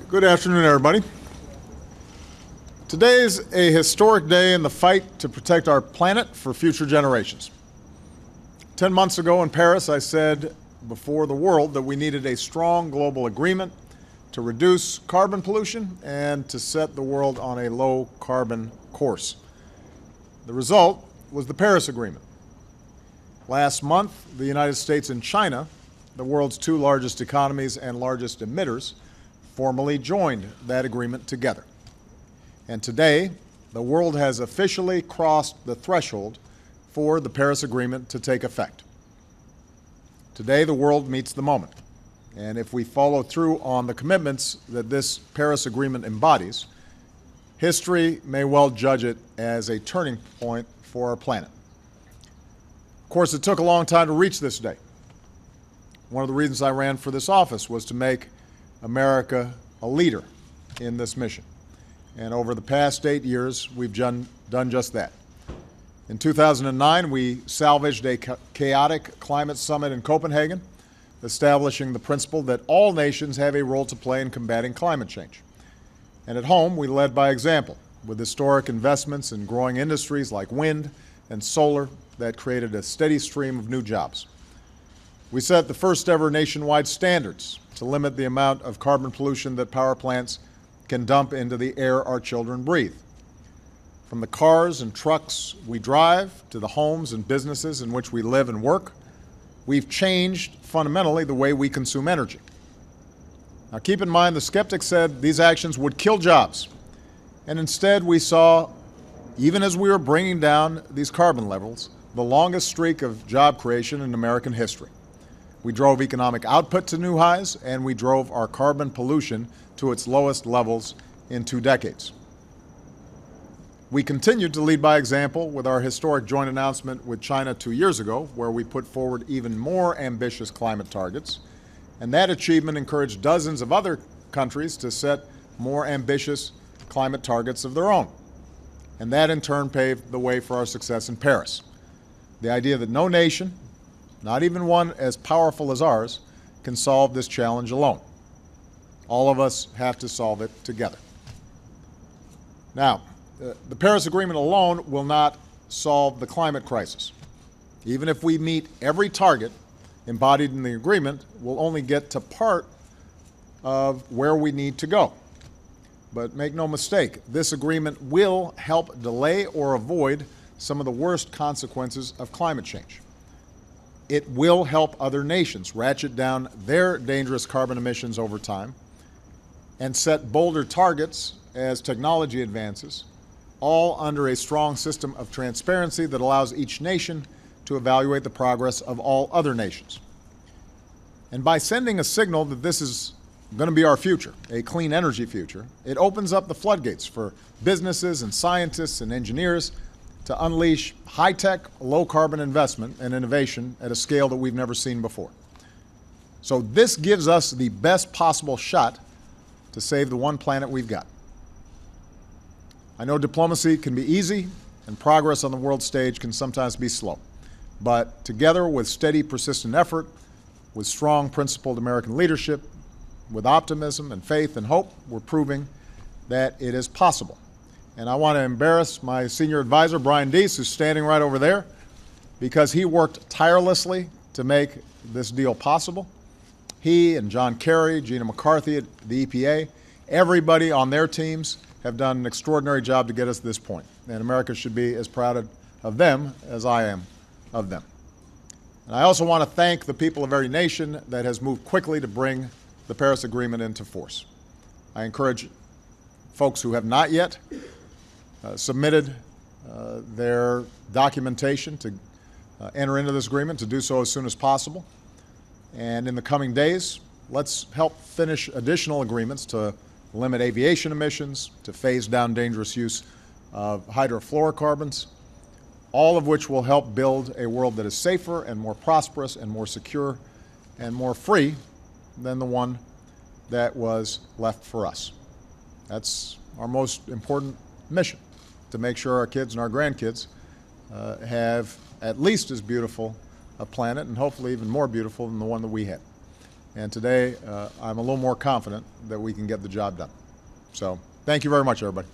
Good afternoon, everybody. Today is a historic day in the fight to protect our planet for future generations. 10 months ago in Paris, I said before the world that we needed a strong global agreement to reduce carbon pollution and to set the world on a low-carbon course. The result was the Paris Agreement. Last month, the United States and China, the world's two largest economies and largest emitters, formally joined that agreement together. And today, the world has officially crossed the threshold for the Paris Agreement to take effect. Today, the world meets the moment. And if we follow through on the commitments that this Paris Agreement embodies, history may well judge it as a turning point for our planet. Of course, it took a long time to reach this day. One of the reasons I ran for this office was to make America a leader in this mission. And over the past 8 years, we've done just that. In 2009, we salvaged a chaotic climate summit in Copenhagen, establishing the principle that all nations have a role to play in combating climate change. And at home, we led by example, with historic investments in growing industries like wind and solar that created a steady stream of new jobs. We set the first ever nationwide standards to limit the amount of carbon pollution that power plants can dump into the air our children breathe. From the cars and trucks we drive to the homes and businesses in which we live and work, we've changed fundamentally the way we consume energy. Now keep in mind, the skeptics said these actions would kill jobs. And instead we saw, even as we were bringing down these carbon levels, the longest streak of job creation in American history. We drove economic output to new highs, and we drove our carbon pollution to its lowest levels in 2 decades. We continued to lead by example with our historic joint announcement with China 2 years ago, where we put forward even more ambitious climate targets, and that achievement encouraged dozens of other countries to set more ambitious climate targets of their own. And that in turn paved the way for our success in Paris. The idea that no nation, not even one as powerful as ours, can solve this challenge alone. All of us have to solve it together. Now, the Paris Agreement alone will not solve the climate crisis. Even if we meet every target embodied in the agreement, we'll only get to part of where we need to go. But make no mistake, this agreement will help delay or avoid some of the worst consequences of climate change. It will help other nations ratchet down their dangerous carbon emissions over time and set bolder targets as technology advances, all under a strong system of transparency that allows each nation to evaluate the progress of all other nations. And by sending a signal that this is going to be our future, a clean energy future, it opens up the floodgates for businesses and scientists and engineers to unleash high-tech, low-carbon investment and innovation at a scale that we've never seen before. So this gives us the best possible shot to save the one planet we've got. I know diplomacy can be easy and progress on the world stage can sometimes be slow. But together with steady, persistent effort, with strong, principled American leadership, with optimism and faith and hope, we're proving that it is possible. And I want to embarrass my senior advisor, Brian Deese, who's standing right over there, because he worked tirelessly to make this deal possible. He and John Kerry, Gina McCarthy at the EPA, everybody on their teams have done an extraordinary job to get us to this point. And America should be as proud of them as I am of them. And I also want to thank the people of every nation that has moved quickly to bring the Paris Agreement into force. I encourage folks who have not yet submitted their documentation to enter into this agreement to do so as soon as possible. And in the coming days, let's help finish additional agreements to limit aviation emissions, to phase down dangerous use of hydrofluorocarbons, all of which will help build a world that is safer and more prosperous and more secure and more free than the one that was left for us. That's our most important mission, to make sure our kids and our grandkids have at least as beautiful a planet, and hopefully even more beautiful than the one that we had. And today, I'm a little more confident that we can get the job done. So thank you very much, everybody.